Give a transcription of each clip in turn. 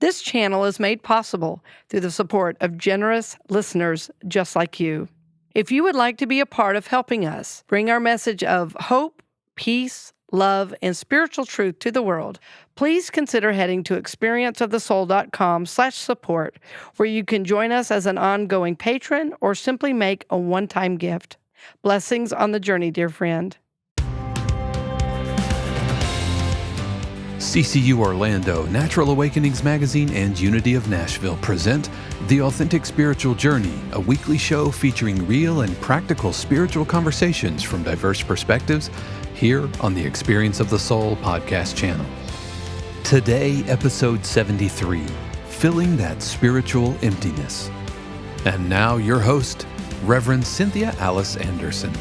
This channel is made possible through the support of generous listeners just like you. If you would like to be a part of helping us bring our message of hope, peace, love, and spiritual truth to the world, please consider heading to experienceofthesoul.com/support, where you can join us as an ongoing patron or simply make a one-time gift. Blessings on the journey, dear friend. CCU Orlando, Natural Awakenings Magazine, and Unity of Nashville present The Authentic Spiritual Journey, a weekly show featuring real and practical spiritual conversations from diverse perspectives here on the Experience of the Soul podcast channel. Today, episode 73, Filling That Spiritual Emptiness. And now your host, Reverend Cynthia Alice Anderson.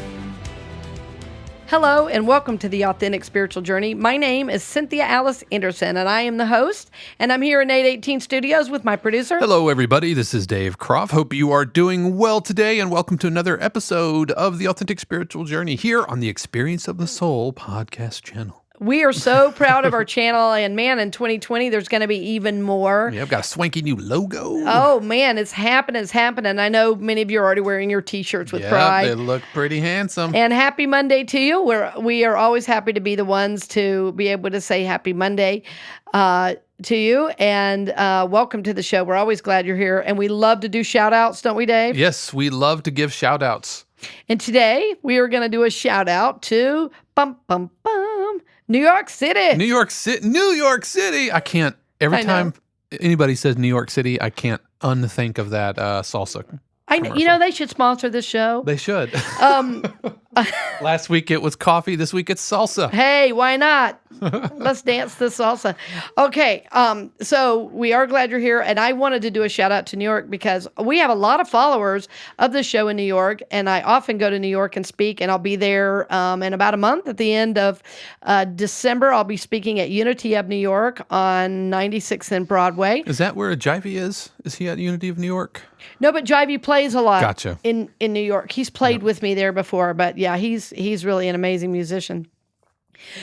Hello, and welcome to the Authentic Spiritual Journey. My name is Cynthia Alice Anderson, and I am the host, and I'm here in 818 Studios with my producer. Hello, everybody. This is Dave Croft. Hope you are doing well today, and welcome to another episode of the Authentic Spiritual Journey here on the Experience of the Soul podcast channel. We are so proud of our channel, and man, in 2020, there's going to be even more. Yeah, I've got a swanky new logo. Oh, man, it's happening. I know many of you are already wearing your t-shirts with pride. They look pretty handsome. And happy Monday to you. We are always happy to be the ones to be able to say happy Monday to you, and welcome to the show. We're always glad you're here, and we love to do shout-outs, don't we, Dave? Yes, we love to give shout-outs. And today, we are going to do a shout-out to New York City. New York City. I can't, every time anybody says New York City, I can't unthink of that salsa. They should sponsor this show. They should. Last week it was coffee. This week it's salsa. Hey, why not? Let's dance the salsa. Okay, so we are glad you're here, and I wanted to do a shout out to New York because we have a lot of followers of the show in New York, and I often go to New York and speak, and I'll be there in about a month. At the end of December, I'll be speaking at Unity of New York on 96th and Broadway. Is that where Jivey is? Is he at Unity of New York? No, but Jivey plays a lot. Gotcha. in New York. He's played with me there before, but yeah, he's really an amazing musician.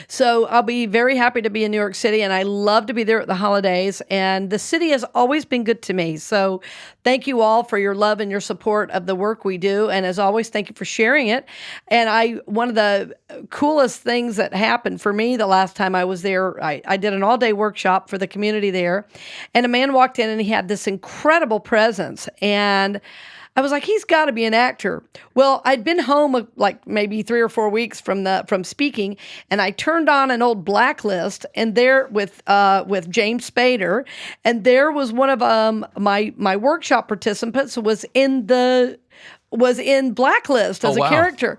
So I'll be very happy to be in New York City, and I love to be there at the holidays, and the city has always been good to me. So thank you all for your love and your support of the work we do, and as always, thank you for sharing it. And one of the coolest things that happened for me the last time I was there, I did an all-day workshop for the community there, and a man walked in, and he had this incredible presence, and I was like, he's got to be an actor. Well, I'd been home like maybe 3 or 4 weeks from speaking, and I turned on an old Blacklist, and there with James Spader, and there was one of my workshop participants was in Blacklist as a character.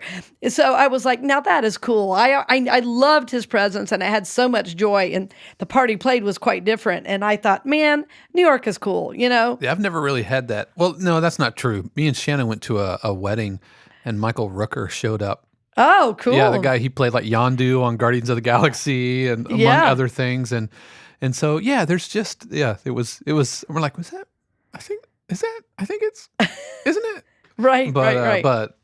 So I was like, now that is cool. I loved his presence, and I had so much joy, and the part he played was quite different. And I thought, man, New York is cool, you know? Yeah, I've never really had that. Well, no, that's not true. Me and Shannon went to a wedding, and Michael Rooker showed up. Oh, cool. Yeah, the guy, he played like Yondu on Guardians of the Galaxy and among other things. And so, yeah, there's just, it was, we're like, isn't it? Right. But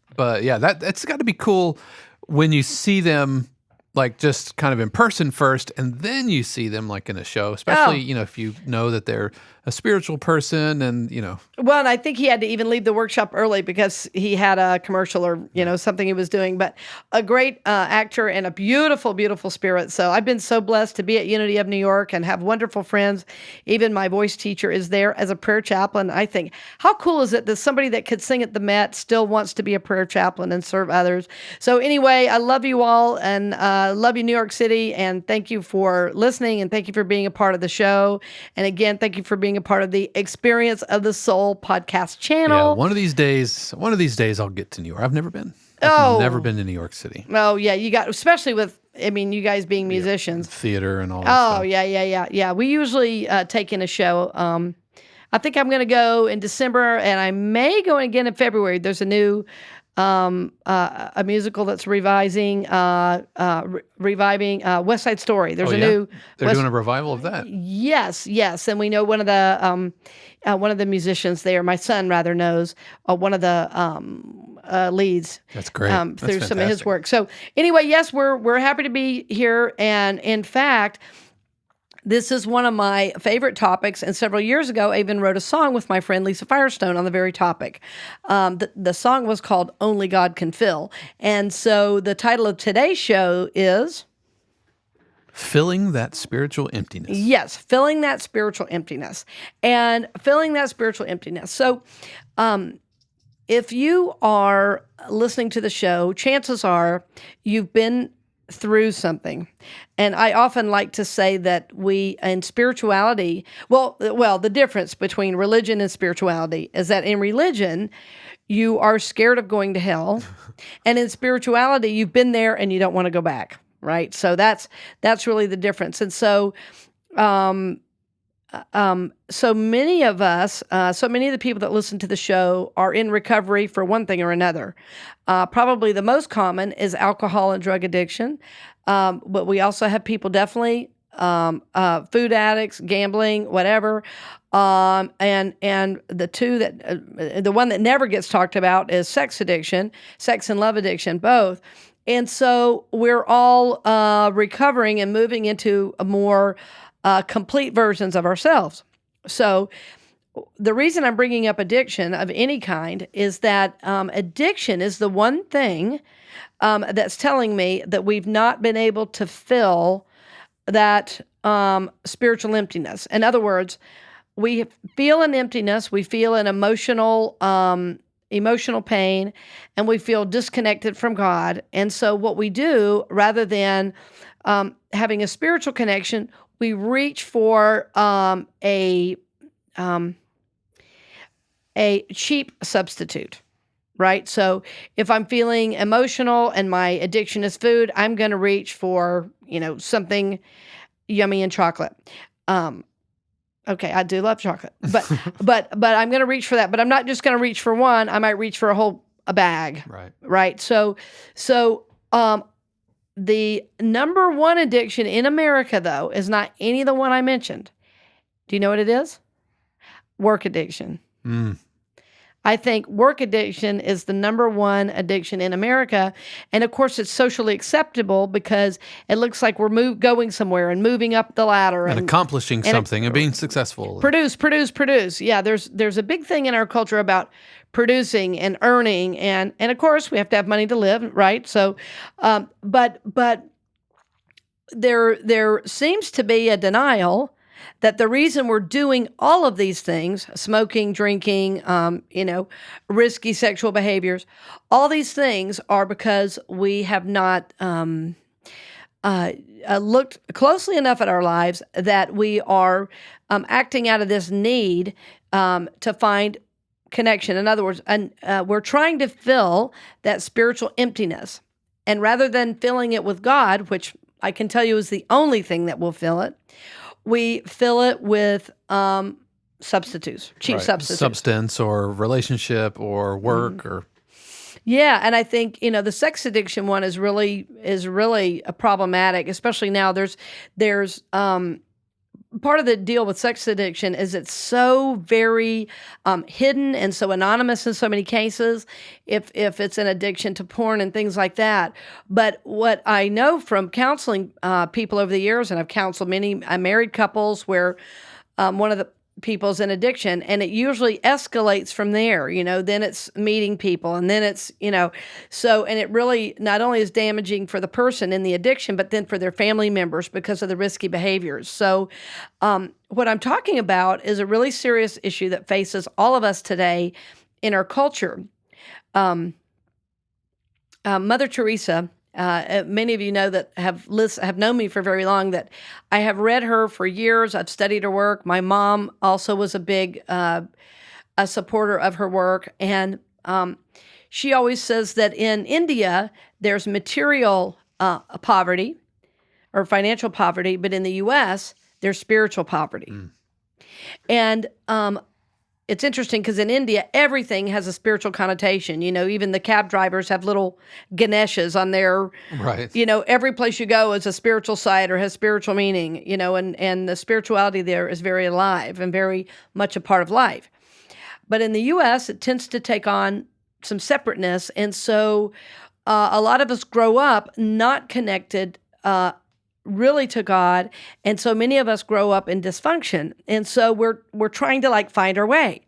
yeah, that's got to be cool when you see them like just kind of in person first, and then you see them like in a show, especially, if you know that they're a spiritual person and, Well, and I think he had to even leave the workshop early because he had a commercial or, something he was doing, but a great actor and a beautiful, beautiful spirit. So I've been so blessed to be at Unity of New York and have wonderful friends. Even my voice teacher is there as a prayer chaplain. I think, how cool is it that somebody that could sing at the Met still wants to be a prayer chaplain and serve others? So anyway, I love you all, and love you, New York City, and thank you for listening, and thank you for being a part of the show. And again, thank you for being a part of the Experience of the Soul podcast channel. Yeah, one of these days I'll get to New York. I've never been to New York City. Oh yeah, you got, especially with, you guys being musicians, theater and all that stuff. Yeah. We usually take in a show. I think I'm going to go in December, and I may go again in February. There's a new a musical that's reviving West Side Story. There's They're doing a revival of that. Yes, and we know one of the musicians there. My son rather knows one of the leads. That's great. Through some of his work. So anyway, yes, we're happy to be here, and in fact, This is one of my favorite topics, and several years ago, I even wrote a song with my friend Lisa Firestone on the very topic. The song was called Only God Can Fill. And so the title of today's show is... Filling that spiritual emptiness. Yes, filling that spiritual emptiness. And filling that spiritual emptiness. So if you are listening to the show, chances are you've been through something. And I often like to say that in spirituality, the difference between religion and spirituality is that in religion, you are scared of going to hell. And in spirituality, you've been there and you don't want to go back, right? So that's really the difference. And so, so many of us, so many of the people that listen to the show are in recovery for one thing or another. Probably the most common is alcohol and drug addiction. But we also have people definitely, food addicts, gambling, whatever. And the one that never gets talked about is sex addiction, sex and love addiction, both. And so we're all recovering and moving into a more complete versions of ourselves. So the reason I'm bringing up addiction of any kind is that addiction is the one thing that's telling me that we've not been able to fill that spiritual emptiness. In other words, we feel an emptiness, we feel an emotional pain, and we feel disconnected from God. And so what we do, rather than having a spiritual connection, we reach for a cheap substitute, right? So if I'm feeling emotional and my addiction is food, I'm going to reach for, something yummy and chocolate. Okay, I do love chocolate, but I'm going to reach for that. But I'm not just going to reach for one. I might reach for a bag. Right. So the number one addiction in America, though, is not any of the one I mentioned. Do you know what it is? Work addiction. I think work addiction is the number one addiction in America. And of course, it's socially acceptable because it looks like we're going somewhere and moving up the ladder. And accomplishing something and being successful. Produce. Yeah, there's a big thing in our culture about producing and earning. And of course, we have to have money to live, right? So, but there seems to be a denial that the reason we're doing all of these things, smoking, drinking, risky sexual behaviors, all these things are because we have not looked closely enough at our lives that we are acting out of this need to find connection. In other words, we're trying to fill that spiritual emptiness. And rather than filling it with God, which I can tell you is the only thing that will fill it, we fill it with substitutes, cheap substitutes. Substance or relationship or work or... Yeah, and I think, the sex addiction one is really problematic, especially now. There's part of the deal with sex addiction is it's so very hidden and so anonymous in so many cases, if it's an addiction to porn and things like that. But what I know from counseling people over the years, and I've counseled many married couples where one of the people's in addiction, and it usually escalates from there, then it's meeting people, and then it's, so, and it really not only is damaging for the person in the addiction, but then for their family members because of the risky behaviors. So what I'm talking about is a really serious issue that faces all of us today in our culture. Mother Teresa, many of you know that have known me for very long, that I have read her for years. I've studied her work. My mom also was a big a supporter of her work. And she always says that in India, there's material poverty or financial poverty, but in the U.S., there's spiritual poverty. And it's interesting because in India, everything has a spiritual connotation. Even the cab drivers have little Ganeshas on their, every place you go is a spiritual site or has spiritual meaning, and the spirituality there is very alive and very much a part of life. But in the U.S., it tends to take on some separateness. And so a lot of us grow up not connected really to God. And so many of us grow up in dysfunction. And so we're trying to like find our way.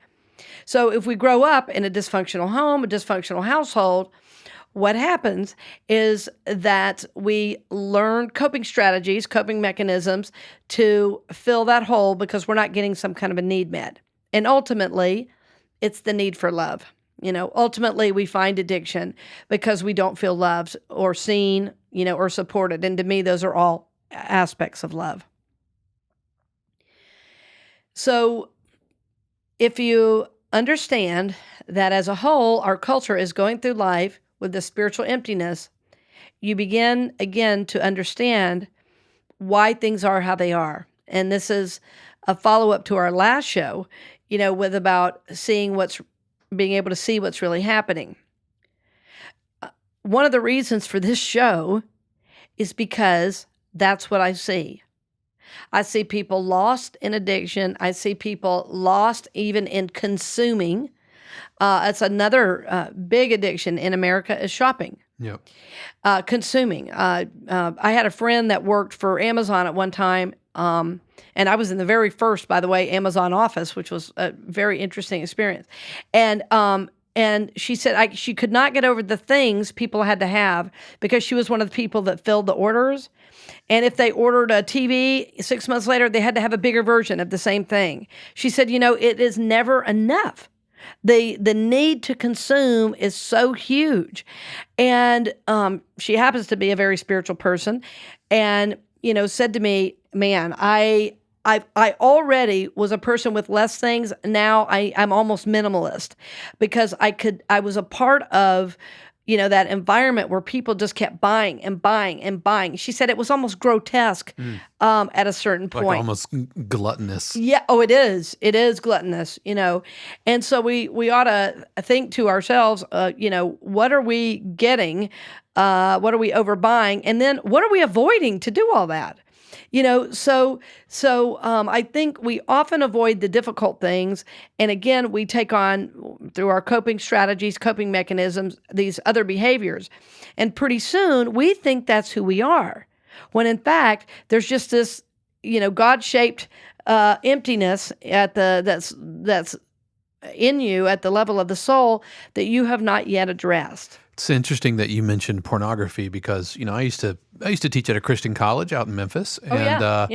So if we grow up in a dysfunctional home, a dysfunctional household, what happens is that we learn coping strategies, coping mechanisms to fill that hole because we're not getting some kind of a need met. And ultimately, it's the need for love. Ultimately, we find addiction because we don't feel loved or seen, or supported. And to me, those are all aspects of love. So if you understand that as a whole, our culture is going through life with the spiritual emptiness, you begin again to understand why things are how they are. And this is a follow-up to our last show, with about being able to see what's really happening. One of the reasons for this show is because that's what I see. I see people lost in addiction. I see people lost even in consuming. It's another big addiction in America is shopping. Yep. Consuming. I had a friend that worked for Amazon at one time, and I was in the very first, by the way, Amazon office, which was a very interesting experience. And she said she could not get over the things people had to have because she was one of the people that filled the orders. And if they ordered a TV 6 months later, they had to have a bigger version of the same thing. She said, it is never enough. The need to consume is so huge. And she happens to be a very spiritual person and, said to me, man, I already was a person with less things. Now I'm almost minimalist because I was a part of, that environment where people just kept buying and buying and buying. She said it was almost grotesque at a certain point. Like almost gluttonous. Yeah. Oh, it is. It is gluttonous, And so we ought to think to ourselves, what are we getting? What are we overbuying? And then what are we avoiding to do all that? So I think we often avoid the difficult things. And again, we take on, through our coping strategies, coping mechanisms, these other behaviors. And pretty soon we think that's who we are. When in fact, there's just this, God-shaped emptiness that's in you at the level of the soul that you have not yet addressed. It's interesting that you mentioned pornography because, I used to teach at a Christian college out in Memphis. And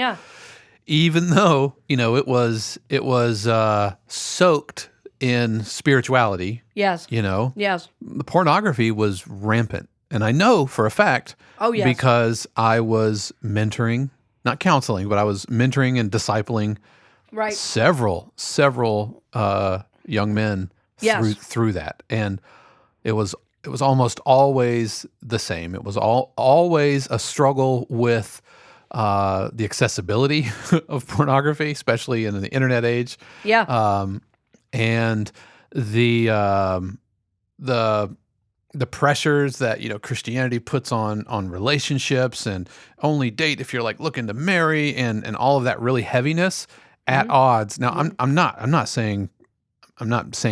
even though, it was soaked in spirituality. Yes. Yes. The pornography was rampant. And I know for a fact because I was mentoring, not counseling, but I was mentoring and discipling several young men through that. And it was almost always the same. It was always a struggle with the accessibility of pornography, especially in the internet age. Yeah. And the pressures that Christianity puts on relationships and only date if you're like looking to marry and all of that really heaviness at odds. Now I'm not saying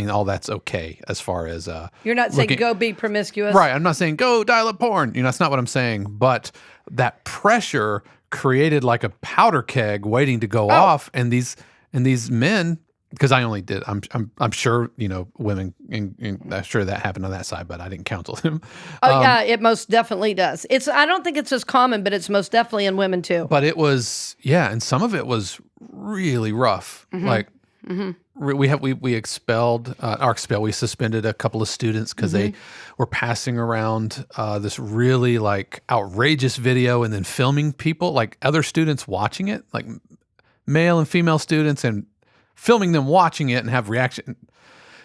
all that's okay as far as you're not saying go be promiscuous. Right. I'm not saying go dial up porn. That's not what I'm saying. But that pressure created like a powder keg waiting to go off. And these men, because I only did, I'm sure, women, and I'm sure that happened on that side, but I didn't counsel them. Yeah, it most definitely does. I don't think it's as common, but it's most definitely in women too. But it was, and some of it was really rough. Like, we expelled, we suspended a couple of students because they were passing around this really like outrageous video and then filming people, like other students watching it, like male and female students, and filming them watching it and have reaction.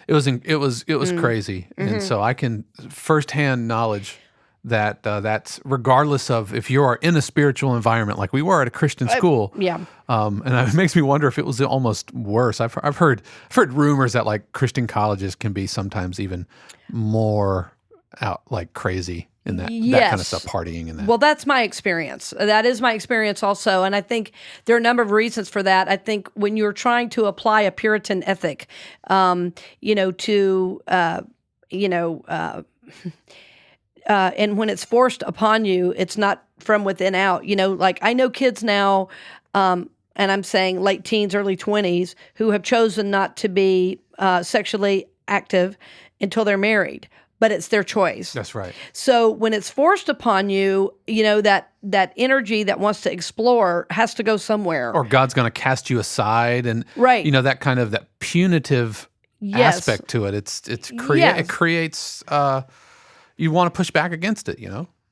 It was crazy. And so I can firsthand knowledge that that's regardless of if you are in a spiritual environment like we were at a Christian school. And it makes me wonder if it was almost worse. I've heard rumors that like Christian colleges can be sometimes even more out like crazy in that kind of stuff, partying and that. Well, that's my experience. That is my experience also. And I think there are a number of reasons for that. I think when you're trying to apply a Puritan ethic, and when it's forced upon you, it's not from within out. Like I know kids now, and I'm saying late teens, early 20s, who have chosen not to be sexually active until they're married, but it's their choice. That's right. So when it's forced upon you, that energy that wants to explore has to go somewhere. Or God's going to cast you aside, and Right. that kind of that punitive Yes. aspect to it. It Yes. creates you want to push back against it.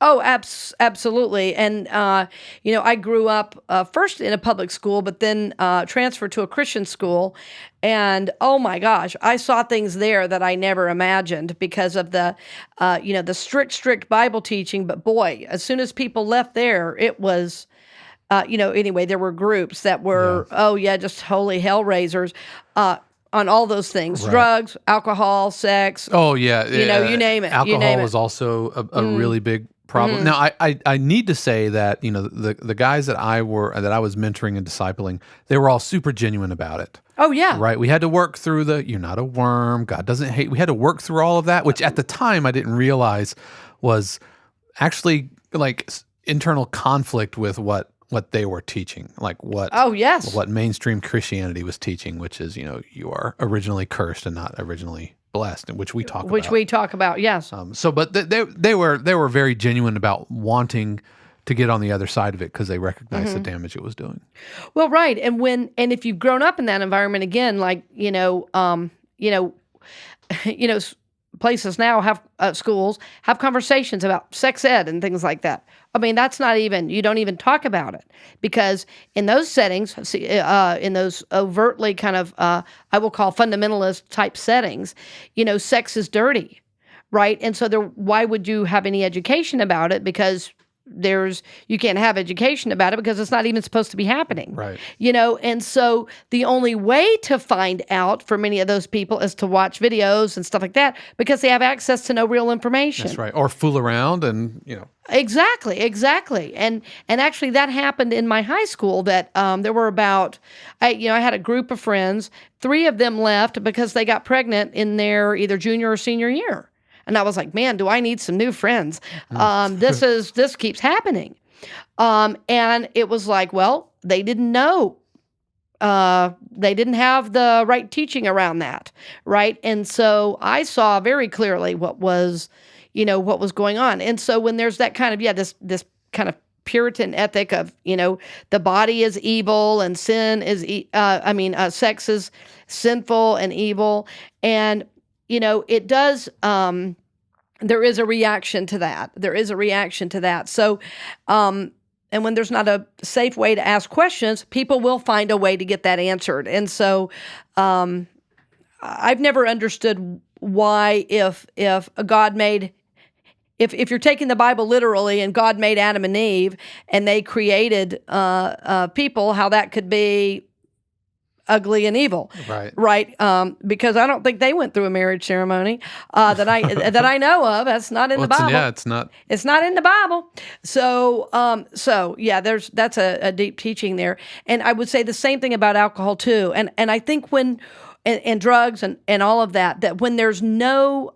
Oh, absolutely. And, I grew up first in a public school, but then transferred to a Christian school. And oh my gosh, I saw things there that I never imagined because of the strict Bible teaching. But boy, as soon as people left there, it was, anyway, there were groups that were, just holy hell raisers. On all those things, Right. drugs, alcohol, sex. Oh yeah, you name it. Alcohol was also a really big problem. Now I need to say that the guys that I was mentoring and discipling, they were all super genuine about it. Oh yeah, Right. We had to work through you're not a worm. God doesn't hate. We had to work through all of that, which at the time I didn't realize was actually like internal conflict with what they were teaching, like what Oh yes, what mainstream Christianity was teaching, which is you are originally cursed and not originally blessed, which we talk about. Yes. But they were very genuine about wanting to get on the other side of it because they recognized the damage it was doing. Well, right, and if you've grown up in that environment again, like places now have schools have conversations about sex ed and things like that. I mean, that's not even, you don't even talk about it because in those settings, in those overtly kind of, I will call fundamentalist type settings, sex is dirty, right? And so why would you have any education about it? Because you can't have education about it because it's not even supposed to be happening. Right. And so the only way to find out for many of those people is to watch videos and stuff like that because they have access to no real information. That's right. Or fool around and, Exactly. And actually that happened in my high school that there were about, I had a group of friends, 3 of them left because they got pregnant in their either junior or senior year. And I was like, man, do I need some new friends? This keeps happening. And it was like, well, they didn't know. They didn't have the right teaching around that. Right. And so I saw very clearly what was going on. And so when there's that kind of, this kind of Puritan ethic of, the body is evil and sin is, sex is sinful and evil. And it does, there is a reaction to that. So, and when there's not a safe way to ask questions, people will find a way to get that answered. And so, I've never understood why if God made, if you're taking the Bible literally and God made Adam and Eve and they created, people, how that could be ugly and evil, right? Because I don't think they went through a marriage ceremony that I know of. That's not in the Bible. It's not. It's not in the Bible. So that's a deep teaching there. And I would say the same thing about alcohol too. And I think when and drugs and all of that when there's no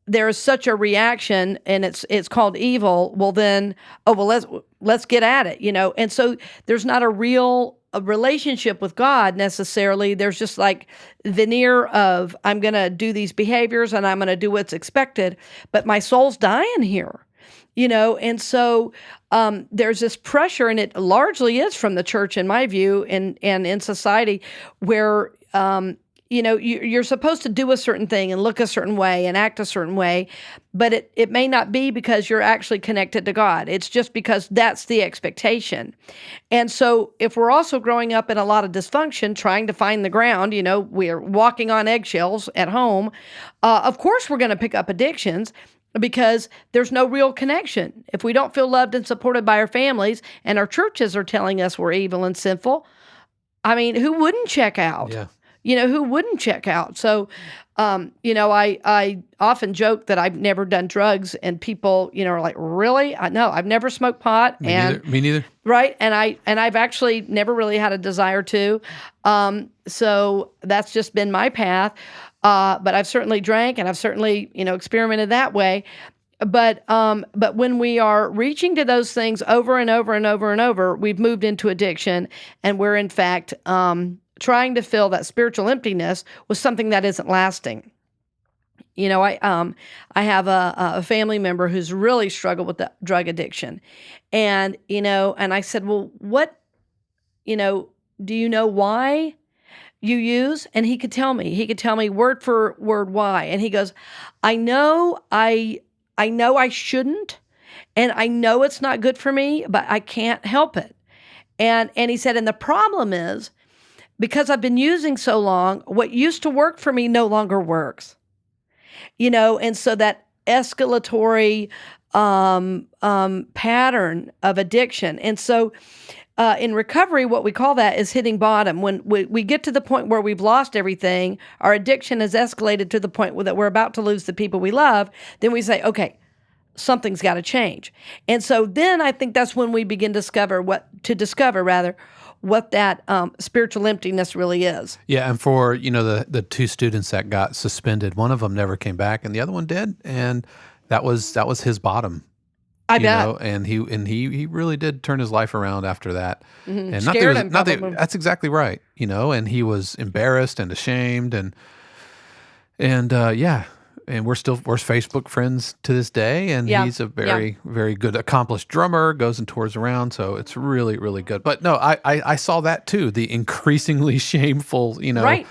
there is such a reaction and it's called evil. Well then, let's get at it, And so there's not a relationship with God necessarily. There's just like veneer of I'm going to do these behaviors and I'm going to do what's expected, but my soul's dying here, And so there's this pressure, and it largely is from the church, in my view, and in society, where you're supposed to do a certain thing and look a certain way and act a certain way, but it may not be because you're actually connected to God. It's just because that's the expectation. And so if we're also growing up in a lot of dysfunction, trying to find the ground, we're walking on eggshells at home, of course we're going to pick up addictions because there's no real connection. If we don't feel loved and supported by our families and our churches are telling us we're evil and sinful, I mean, who wouldn't check out? Yeah. Who wouldn't check out? So, I often joke that I've never done drugs, and people, are like, really? No, I've never smoked pot. Me neither. Right. And I've actually never really had a desire to. So that's just been my path. But I've certainly drank and I've certainly, experimented that way. But when we are reaching to those things over and over and over and over, we've moved into addiction, and we're in fact trying to fill that spiritual emptiness with something that isn't lasting. I have a family member who's really struggled with the drug addiction, and and I said, well, what, do you know why you use? And he could tell me. He could tell me word for word why. And he goes, I know I shouldn't, and I know it's not good for me, but I can't help it. And he said, and the problem is because I've been using so long, what used to work for me no longer works. And so that escalatory pattern of addiction. And so in recovery, what we call that is hitting bottom. When we get to the point where we've lost everything, our addiction has escalated to the point that we're about to lose the people we love, then we say, okay, something's got to change. And so then I think that's when we begin to discover what that spiritual emptiness really is. Yeah, and for the two students that got suspended, one of them never came back, and the other one did, and that was his bottom. I bet. And he really did turn his life around after that. Mm-hmm. And Scared him, probably. that's exactly right. And he was embarrassed and ashamed, and yeah. And we're Facebook friends to this day, and he's a very, very good, accomplished drummer, goes and tours around, so it's really, really good. But no, I saw that too, the increasingly shameful, right.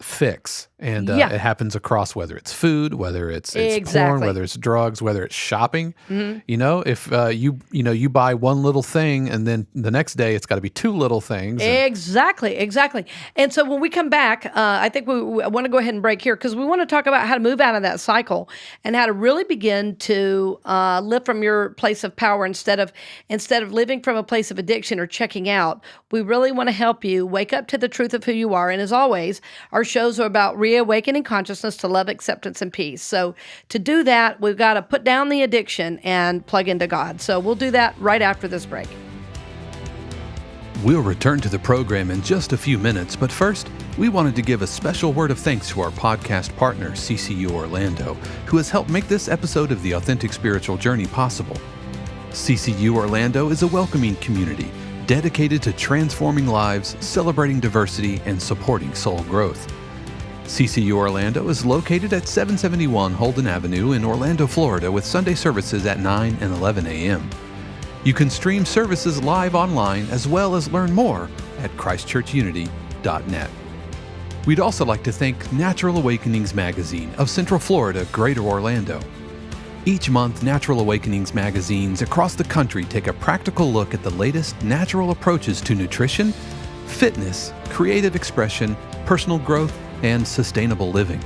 Fix. And it happens across, whether it's food, whether it's porn, whether it's drugs, whether it's shopping. Mm-hmm. If you buy one little thing, and then the next day it's got to be two little things. Exactly. And so when we come back, I think we want to go ahead and break here, because we want to talk about how to move out of that cycle and how to really begin to live from your place of power instead of living from a place of addiction or checking out. We really want to help you wake up to the truth of who you are. And as always, our shows are about reawakening consciousness to love, acceptance, and peace. So to do that, we've got to put down the addiction and plug into God. So we'll do that right after this break. We'll return to the program in just a few minutes, but first, we wanted to give a special word of thanks to our podcast partner, CCU Orlando, who has helped make this episode of the Authentic Spiritual Journey possible. CCU Orlando is a welcoming community dedicated to transforming lives, celebrating diversity, and supporting soul growth. CCU Orlando is located at 771 Holden Avenue in Orlando, Florida, with Sunday services at 9 and 11 a.m. You can stream services live online, as well as learn more at christchurchunity.net. We'd also like to thank Natural Awakenings Magazine of Central Florida, Greater Orlando. Each month, Natural Awakenings magazines across the country take a practical look at the latest natural approaches to nutrition, fitness, creative expression, personal growth, and sustainable living.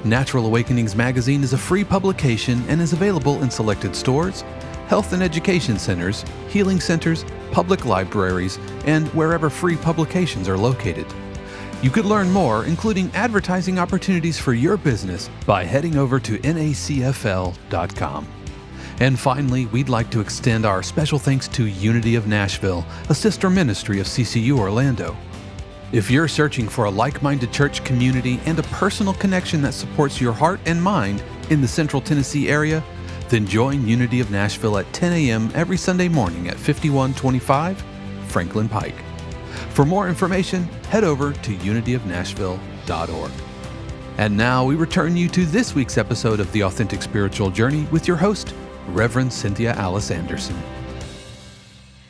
Natural Awakenings magazine is a free publication and is available in selected stores, health and education centers, healing centers, public libraries, and wherever free publications are located. You could learn more, including advertising opportunities for your business, by heading over to nacfl.com. And finally, we'd like to extend our special thanks to Unity of Nashville, a sister ministry of CCU Orlando. If you're searching for a like-minded church community and a personal connection that supports your heart and mind in the Central Tennessee area, then join Unity of Nashville at 10 a.m. every Sunday morning at 5125 Franklin Pike. For more information, head over to unityofnashville.org. And now we return you to this week's episode of The Authentic Spiritual Journey with your host, Reverend Cynthia Alice Anderson.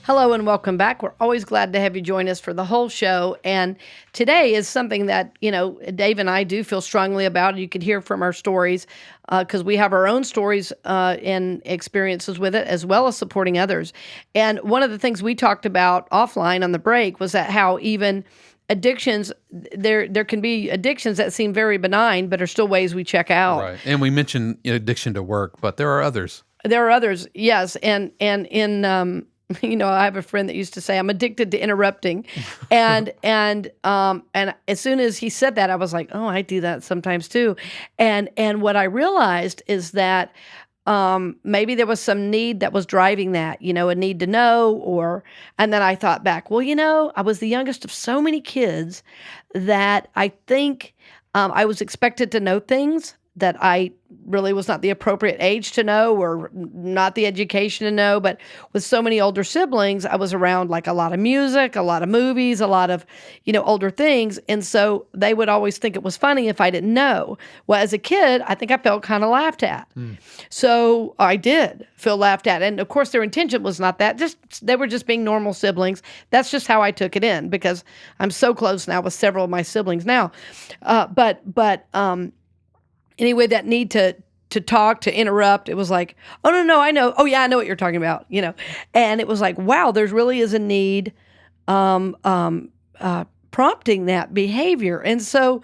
Hello and welcome back. We're always glad to have you join us for the whole show. And today is something that, Dave and I do feel strongly about. You can hear from our stories because we have our own stories and experiences with it, as well as supporting others. And one of the things we talked about offline on the break was that how even addictions, there can be addictions that seem very benign, but are still ways we check out. Right. And we mentioned addiction to work, but there are others. There are others, yes. And in I have a friend that used to say, I'm addicted to interrupting. And as soon as he said that, I was like, oh, I do that sometimes too. And what I realized is that maybe there was some need that was driving that, a need to know, and then I thought back, well, I was the youngest of so many kids that I think I was expected to know things that I really was not the appropriate age to know, or not the education to know. But with so many older siblings, I was around like a lot of music, a lot of movies, a lot of, older things. And so they would always think it was funny if I didn't know. Well, as a kid, I think I felt kind of laughed at. So I did feel laughed at. And of course, their intention was not that. They were just being normal siblings. That's just how I took it in, because I'm so close now with several of my siblings now. Anyway, that need to talk, to interrupt, it was like, oh, no, I know. Oh, yeah, I know what you're talking about, And it was like, wow, there really is a need prompting that behavior. And so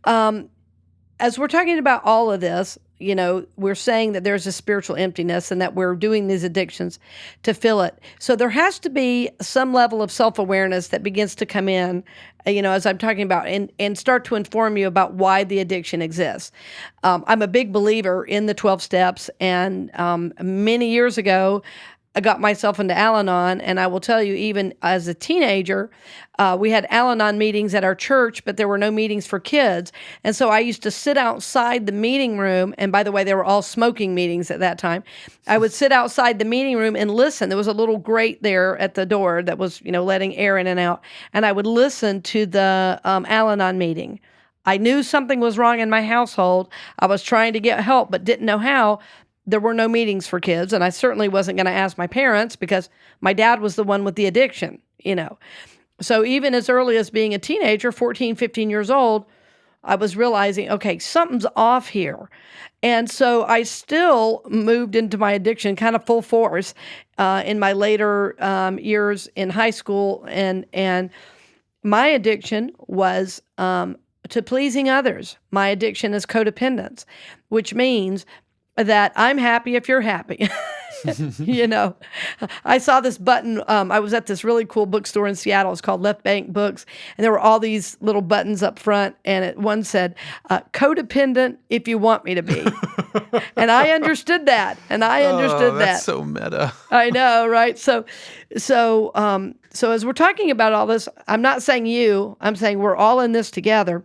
as we're talking about all of this, we're saying that there's a spiritual emptiness and that we're doing these addictions to fill it. So there has to be some level of self-awareness that begins to come in, as I'm talking about, and start to inform you about why the addiction exists. I'm a big believer in the 12 steps, and many years ago, I got myself into Al-Anon, and I will tell you, even as a teenager, we had Al-Anon meetings at our church, but there were no meetings for kids. And so I used to sit outside the meeting room, and by the way, they were all smoking meetings at that time. I would sit outside the meeting room and listen. There was a little grate there at the door that was, letting air in and out, and I would listen to the Al-Anon meeting. I knew something was wrong in my household. I was trying to get help, but didn't know how. There were no meetings for kids, and I certainly wasn't going to ask my parents, because my dad was the one with the addiction, So even as early as being a teenager, 14, 15 years old, I was realizing, okay, something's off here. And so I still moved into my addiction kind of full force in my later years in high school. And my addiction was to pleasing others. My addiction is codependence, which means that I'm happy if you're happy. I saw this button. I was at this really cool bookstore in Seattle. It's called Left Bank Books. And there were all these little buttons up front. And one said, codependent if you want me to be. And I understood that. That's so meta. I know, right? So as we're talking about all this, I'm not saying you, I'm saying we're all in this together.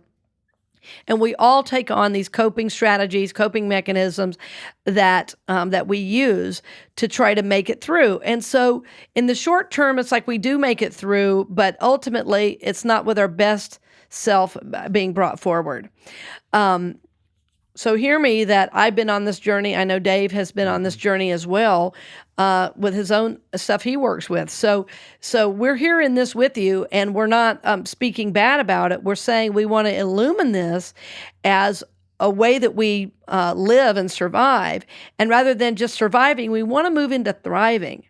And we all take on these coping strategies, coping mechanisms that we use to try to make it through. And so in the short term, it's like we do make it through, but ultimately it's not with our best self being brought forward. So hear me that I've been on this journey. I know Dave has been on this journey as well with his own stuff he works with. So we're here in this with you, and we're not speaking bad about it. We're saying we want to illumine this as a way that we live and survive. And rather than just surviving, we want to move into thriving.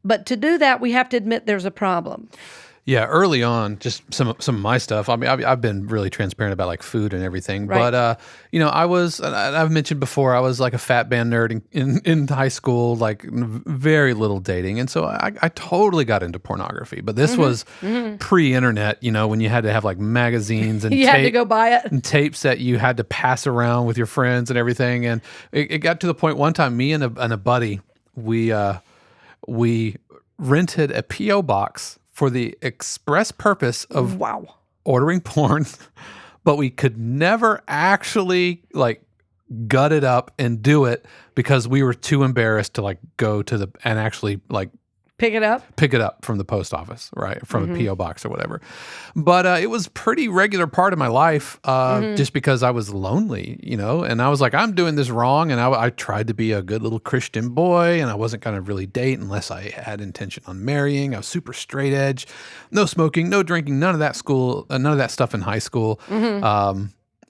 But to do that, we have to admit there's a problem. Yeah, early on, just some of my stuff. I mean, I've been really transparent about like food and everything. Right. But I've mentioned before, I was like a fat band nerd in high school, like very little dating, and so I totally got into pornography. But this was pre-internet, when you had to have like magazines and you had to go buy it, and tapes that you had to pass around with your friends and everything. And it got to the point one time, me and a buddy, we rented a PO box for the express purpose of ordering porn, but we could never actually like gut it up and do it because we were too embarrassed to like go to and actually like pick it up from the post office, right? From a PO box or whatever. But it was pretty regular part of my life just because I was lonely, and I was like, I'm doing this wrong. And I tried to be a good little Christian boy, and I wasn't going to really date unless I had intention on marrying. I was super straight edge, no smoking, no drinking, none of that stuff in high school.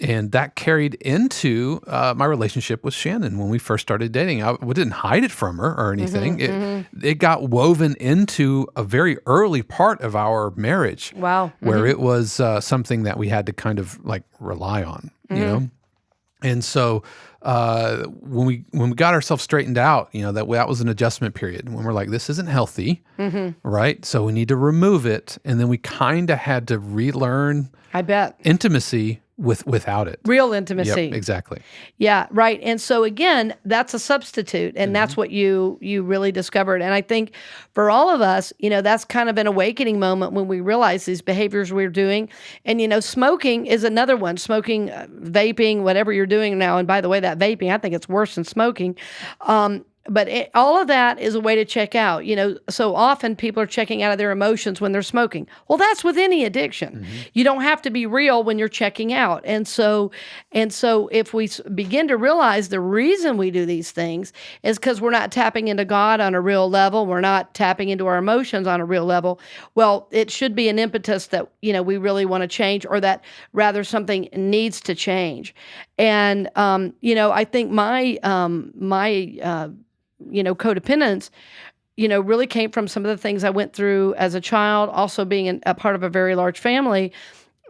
And that carried into my relationship with Shannon when we first started dating. I didn't hide it from her or anything. It got woven into a very early part of our marriage. Wow. Where it was something that we had to kind of like rely on, you know? And so when we got ourselves straightened out, that was an adjustment period when we're like, this isn't healthy, right? So we need to remove it. And then we kind of had to relearn I bet intimacy without it. Real intimacy. Yep, exactly. Yeah, right. And so again, that's a substitute, and that's what you really discovered. And I think for all of us, that's kind of an awakening moment when we realize these behaviors we're doing. And smoking is another one. Smoking, vaping, whatever you're doing now. And by the way, that vaping, I think it's worse than smoking. But all of that is a way to check out. So often people are checking out of their emotions when they're smoking. Well, that's with any addiction. You don't have to be real when you're checking out. And so if we begin to realize the reason we do these things is because we're not tapping into God on a real level, we're not tapping into our emotions on a real level, well, it should be an impetus that, we really want to change, or that rather something needs to change. And, I think my codependence, really came from some of the things I went through as a child, also being a part of a very large family.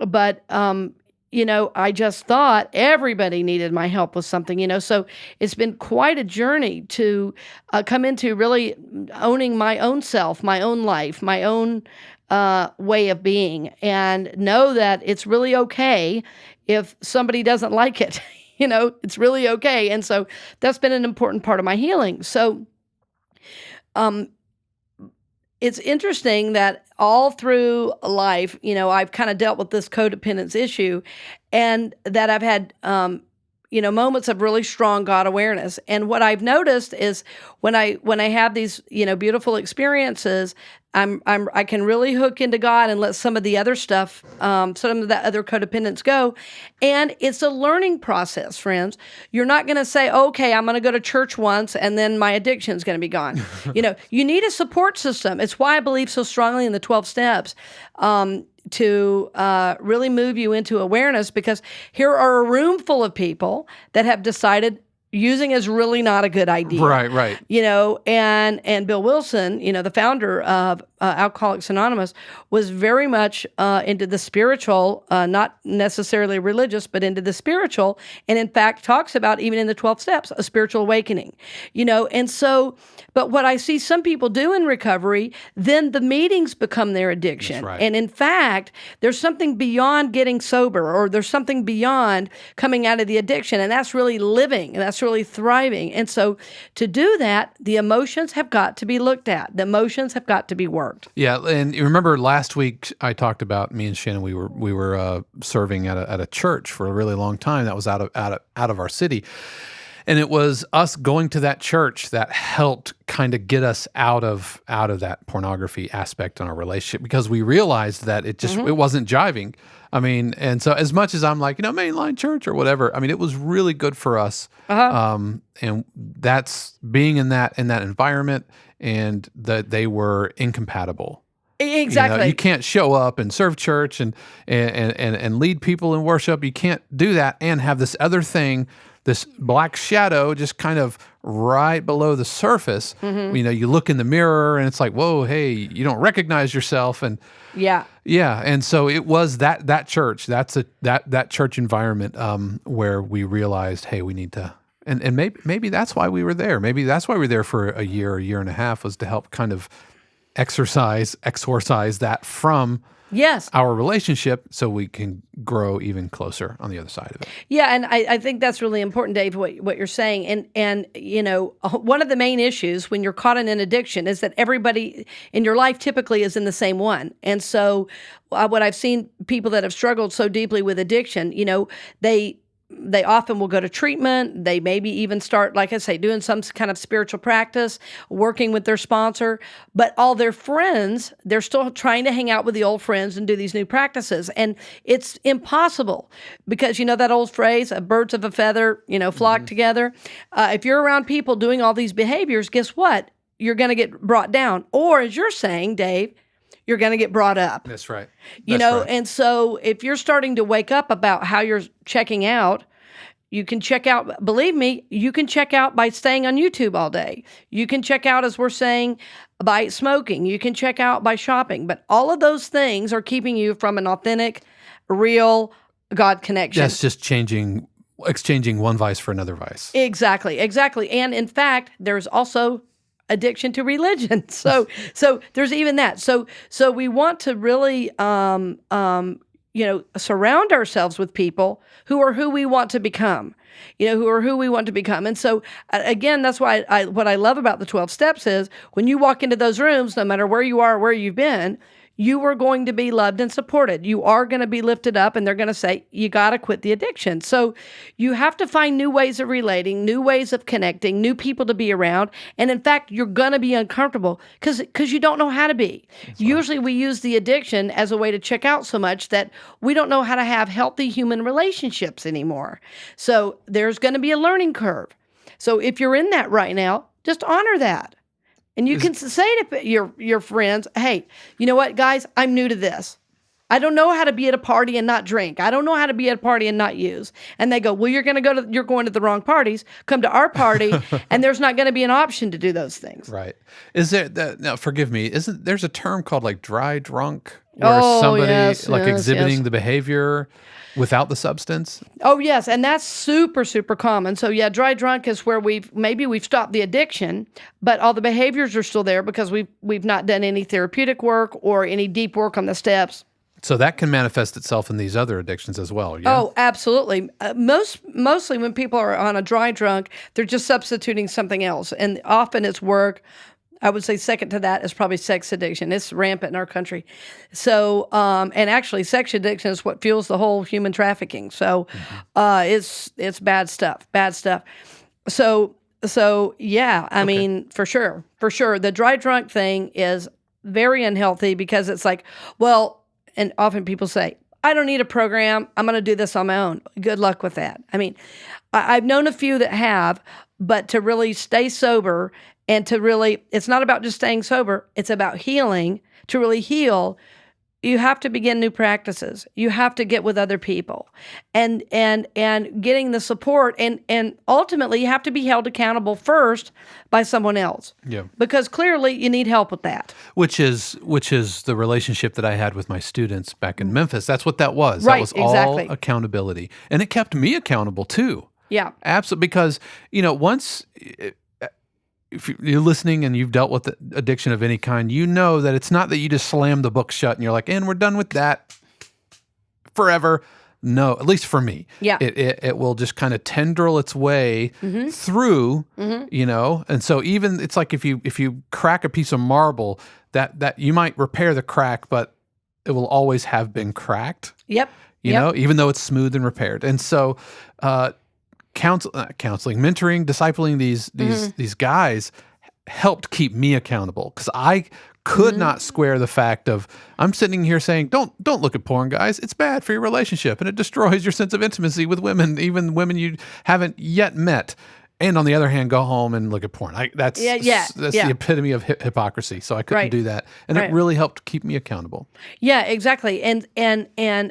But, I just thought everybody needed my help with something, so it's been quite a journey to come into really owning my own self, my own life, my own way of being, and know that it's really okay if somebody doesn't like it. It's really okay. And so that's been an important part of my healing. So it's interesting that all through life, I've kind of dealt with this codependence issue, and that I've had, moments of really strong God awareness. And what I've noticed is when I have these, beautiful experiences, I can really hook into God and let some of the other stuff, some of that other codependence go. And it's a learning process, friends. You're not going to say, okay, I'm going to go to church once and then my addiction is going to be gone. You need a support system. It's why I believe so strongly in the 12 steps. To really move you into awareness, because here are a room full of people that have decided using is really not a good idea. Right. And Bill Wilson, the founder of Alcoholics Anonymous, was very much into the spiritual, not necessarily religious, but into the spiritual, and in fact talks about, even in the 12 steps, a spiritual awakening. And so, but what I see some people do in recovery, then the meetings become their addiction. That's right. And in fact, there's something beyond getting sober, or there's something beyond coming out of the addiction, and that's really living, and that's really thriving. And so to do that, the emotions have got to be looked at. The emotions have got to be worked. Yeah, and you remember last week I talked about, me and Shannon, we were serving at a church for a really long time that was out of our city. And it was us going to that church that helped kind of get us out of that pornography aspect in our relationship, because we realized that it just it wasn't jiving. I mean, and so as much as I'm like, mainline church or whatever, I mean, it was really good for us. And that's being in that environment, and that they this incompatible. Exactly. You can't show up and serve church and lead people in worship. You can't do that and have this other thing, this black shadow just kind of right below the surface. You look in the mirror and it's like, whoa, hey, you don't recognize yourself. And yeah. And so it was that church, that church environment where we realized, hey, we need to, and maybe that's why we were there. Maybe that's why we were there for a year and a half, was to help kind of exorcise that from our relationship, so we can grow even closer on the other side of it. Yeah, and I think that's really important, Dave, what you're saying. And one of the main issues when you're caught in an addiction is that everybody in your life typically is in the same one. And so what I've seen, people that have struggled so deeply with addiction, they often will go to treatment. They maybe even start, like I say, doing some kind of spiritual practice, working with their sponsor. But all their friends, they're still trying to hang out with the old friends and do these new practices. And it's impossible, because that old phrase, birds of a feather, flock together. If you're around people doing all these behaviors, guess what? You're going to get brought down. Or, as you're saying, Dave, you're going to get brought up. That's right. Right. And so if you're starting to wake up about how you're checking out, you can check out, believe me, you can check out by staying on YouTube all day. You can check out, as we're saying, by smoking. You can check out by shopping. But all of those things are keeping you from an authentic, real God connection. That's just exchanging one vice for another vice. Exactly. And in fact, there's also addiction to religion. So there's even that. So we want to really surround ourselves with people who are who we want to become, who are who we want to become. And so, again, that's why what I love about the 12 steps is when you walk into those rooms, no matter where you are or where you've been, you are going to be loved and supported. You are going to be lifted up, and they're going to say, you got to quit the addiction. So you have to find new ways of relating, new ways of connecting, new people to be around. And in fact, you're going to be uncomfortable because you don't know how to be. Usually we use the addiction as a way to check out so much that we don't know how to have healthy human relationships anymore. So there's going to be a learning curve. So if you're in that right now, just honor that. And you can say to your friends, hey, you know what, guys, I'm new to this. I don't know how to be at a party and not drink. I don't know how to be at a party and not use. And they go, well, you're going to the wrong parties. Come to our party, and there's not going to be an option to do those things. Right. Is there now, forgive me, there's a term called like dry drunk where somebody exhibiting the behavior without the substance? Oh, yes. And that's super, super common. So, yeah, dry drunk is where we've stopped the addiction, but all the behaviors are still there because we've not done any therapeutic work or any deep work on the steps. So that can manifest itself in these other addictions as well, yeah? Oh, absolutely. Mostly when people are on a dry drunk, they're just substituting something else. And often it's work. I would say second to that is probably sex addiction. It's rampant in our country. So, and actually sex addiction is what fuels the whole human trafficking. So, it's bad stuff. So yeah, I mean, for sure. The dry drunk thing is very unhealthy because it's like, well, and often people say, I don't need a program. I'm going to do this on my own. Good luck with that. I mean, I've known a few that have, but to really stay sober and to really, it's not about just staying sober. It's about healing. To really heal, you have to begin new practices. You have to get with other people and getting the support. And ultimately, you have to be held accountable first by someone else. Yeah. Because clearly you need help with that. Which is the relationship that I had with my students back in Memphis. That's what that was. Right, that was exactly. all accountability. And it kept me accountable too. Yeah. Absolutely. Because, once... if you're listening and you've dealt with the addiction of any kind, you know that it's not that you just slam the book shut and you're like, and we're done with that forever. No, at least for me. Yeah. It will just kind of tendril its way through, and so even it's like if you crack a piece of marble, that you might repair the crack, but it will always have been cracked. Yep. You know, even though it's smooth and repaired. And so counseling, mentoring, discipling these guys helped keep me accountable because I could not square the fact of I'm sitting here saying, don't look at porn, guys. It's bad for your relationship and it destroys your sense of intimacy with women, even women you haven't yet met. And on the other hand, go home and look at porn. That's the epitome of hypocrisy. So I couldn't do that, and it really helped keep me accountable. Yeah, exactly. And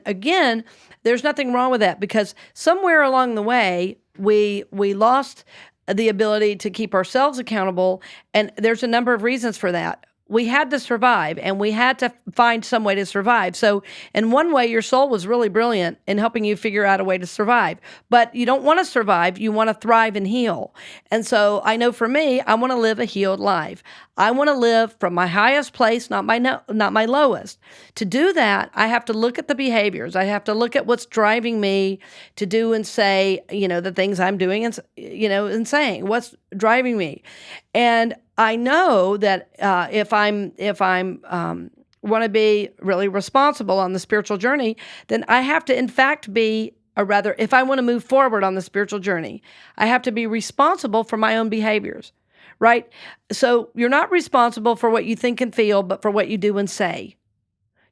again, there's nothing wrong with that because somewhere along the way we lost the ability to keep ourselves accountable, and there's a number of reasons for that. We had to survive, and we had to find some way to survive. So in one way, your soul was really brilliant in helping you figure out a way to survive. But you don't want to survive. You want to thrive and heal. And so I know for me, I want to live a healed life. I want to live from my highest place, not my lowest. To do that, I have to look at the behaviors. I have to look at what's driving me to do and say, the things I'm doing and, and saying, what's driving me. And I know that if I'm want to be really responsible on the spiritual journey, then I have to, in fact, if I want to move forward on the spiritual journey, I have to be responsible for my own behaviors, right? So you're not responsible for what you think and feel, but for what you do and say.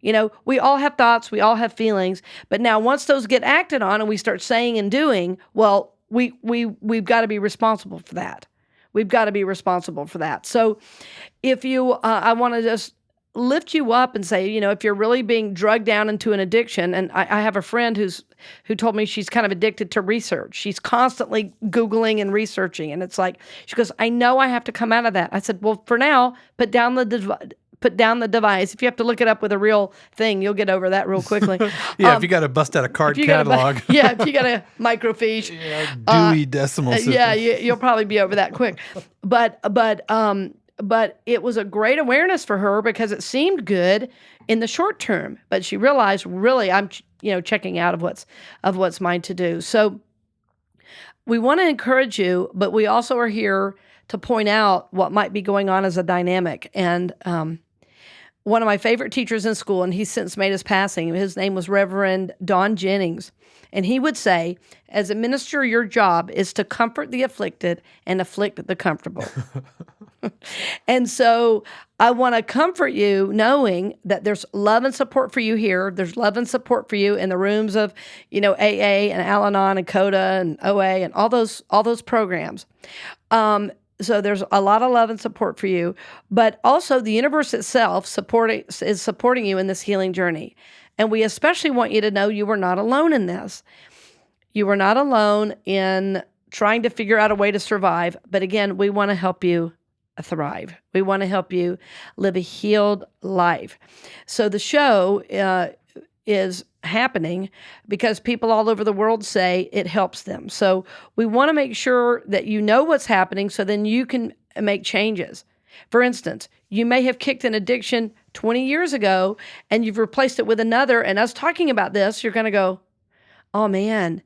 We all have thoughts, we all have feelings, but now once those get acted on and we start saying and doing, well, we've got to be responsible for that. We've got to be responsible for that. So if I want to just lift you up and say, if you're really being drugged down into an addiction, and I have a friend who told me she's kind of addicted to research. She's constantly Googling and researching. And it's like, she goes, I know I have to come out of that. I said, well, for now, put down the device. If you have to look it up with a real thing, you'll get over that real quickly. If you got to bust out a card catalog. If you got to microfiche. Dewey Decimal System. You'll probably be over that quick. But it was a great awareness for her because it seemed good in the short term. But she realized, really, checking out of what's mine to do. So we want to encourage you, but we also are here to point out what might be going on as a dynamic. And one of my favorite teachers in school, and he's since made his passing, his name was Reverend Don Jennings. And he would say, as a minister, your job is to comfort the afflicted and afflict the comfortable. And so I want to comfort you knowing that there's love and support for you here. There's love and support for you in the rooms of, AA and Al-Anon and CODA and OA and all those programs. So there's a lot of love and support for you, but also the universe itself is supporting you in this healing journey. And we especially want you to know you are not alone in this. You are not alone in trying to figure out a way to survive. But again, we want to help you thrive. We want to help you live a healed life. So the show is happening because people all over the world say it helps them. So we want to make sure that you know what's happening so then you can make changes. For instance, you may have kicked an addiction 20 years ago and you've replaced it with another. And us talking about this, you're going to go, oh man,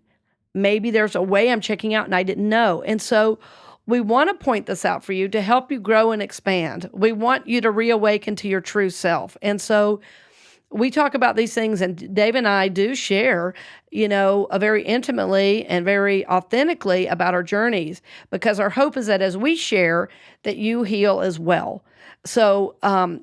maybe there's a way I'm checking out and I didn't know. And so we want to point this out for you to help you grow and expand. We want you to reawaken to your true self. And so we talk about these things, and Dave and I do share, very intimately and very authentically about our journeys, because our hope is that as we share, that you heal as well. So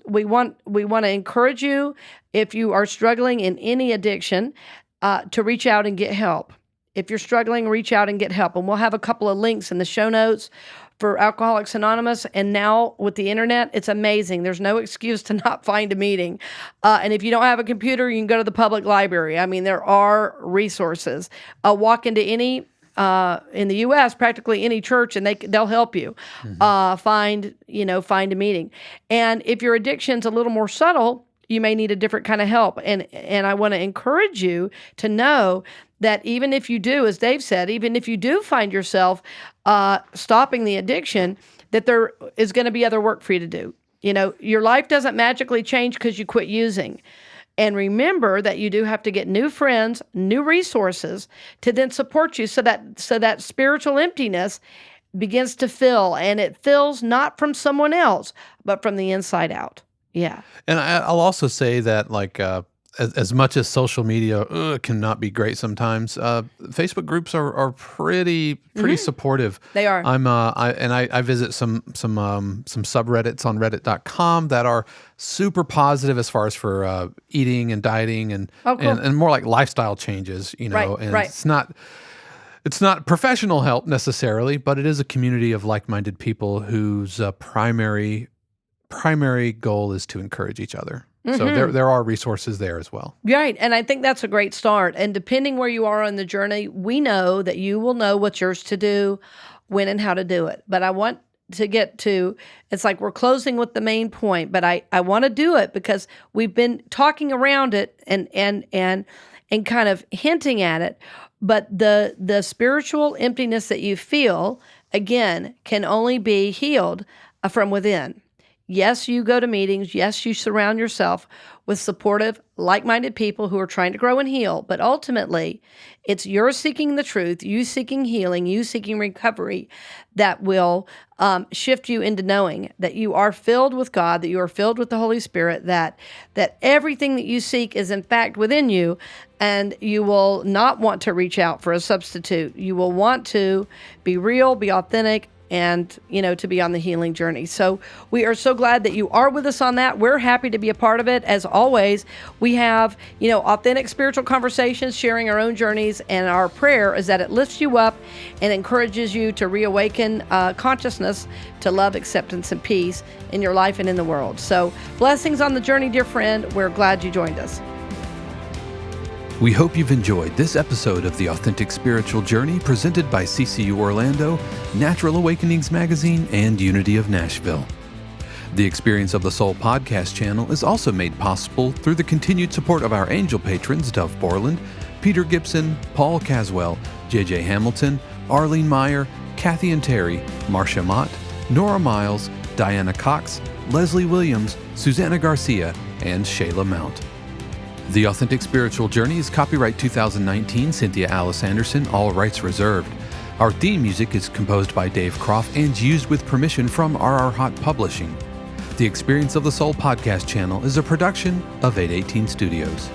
we want to encourage you, if you are struggling in any addiction, to reach out and get help. If you're struggling, reach out and get help. And we'll have a couple of links in the show notes for Alcoholics Anonymous. And now with the internet, it's amazing. There's no excuse to not find a meeting. And if you don't have a computer, you can go to the public library. I mean, there are resources. Walk into any, in the U.S., practically any church, and they'll help you find a meeting. And if your addiction's a little more subtle, you may need a different kind of help. And I want to encourage you to know that even if you do, as Dave said, even if you do find yourself stopping the addiction, that there is going to be other work for you to do. Your life doesn't magically change because you quit using. And remember that you do have to get new friends, new resources to then support you so that spiritual emptiness begins to fill. And it fills not from someone else, but from the inside out. Yeah. And I'll also say that, as much as social media cannot be great sometimes, Facebook groups are pretty supportive. They are. I visit some subreddits on Reddit.com that are super positive as far as for eating and dieting and and more like lifestyle changes. Right. It's not professional help necessarily, but it is a community of like-minded people whose primary goal is to encourage each other. So there are resources there as well. Right. And I think that's a great start. And depending where you are on the journey, we know that you will know what's yours to do, when and how to do it. But I want to get to, it's like we're closing with the main point, but I want to do it because we've been talking around it and kind of hinting at it. But the spiritual emptiness that you feel, again, can only be healed from within. Yes, you go to meetings. Yes, you surround yourself with supportive, like-minded people who are trying to grow and heal. But ultimately, it's you're seeking the truth, you seeking healing, you seeking recovery that will shift you into knowing that you are filled with God, that you are filled with the Holy Spirit, that everything that you seek is in fact within you, and you will not want to reach out for a substitute. You will want to be real, be authentic, and, to be on the healing journey. So we are so glad that you are with us on that. We're happy to be a part of it. As always, we have, authentic spiritual conversations, sharing our own journeys, and our prayer is that it lifts you up and encourages you to reawaken consciousness to love, acceptance, and peace in your life and in the world. So blessings on the journey, dear friend. We're glad you joined us. We hope you've enjoyed this episode of The Authentic Spiritual Journey presented by CCU Orlando, Natural Awakenings Magazine, and Unity of Nashville. The Experience of the Soul podcast channel is also made possible through the continued support of our angel patrons Dove Borland, Peter Gibson, Paul Caswell, JJ Hamilton, Arlene Meyer, Kathy and Terry, Marcia Mott, Nora Miles, Diana Cox, Leslie Williams, Susanna Garcia, and Shayla Mount. The Authentic Spiritual Journey is copyright 2019, Cynthia Alice Anderson, all rights reserved. Our theme music is composed by Dave Croft and used with permission from RR Hot Publishing. The Experience of the Soul podcast channel is a production of 818 Studios.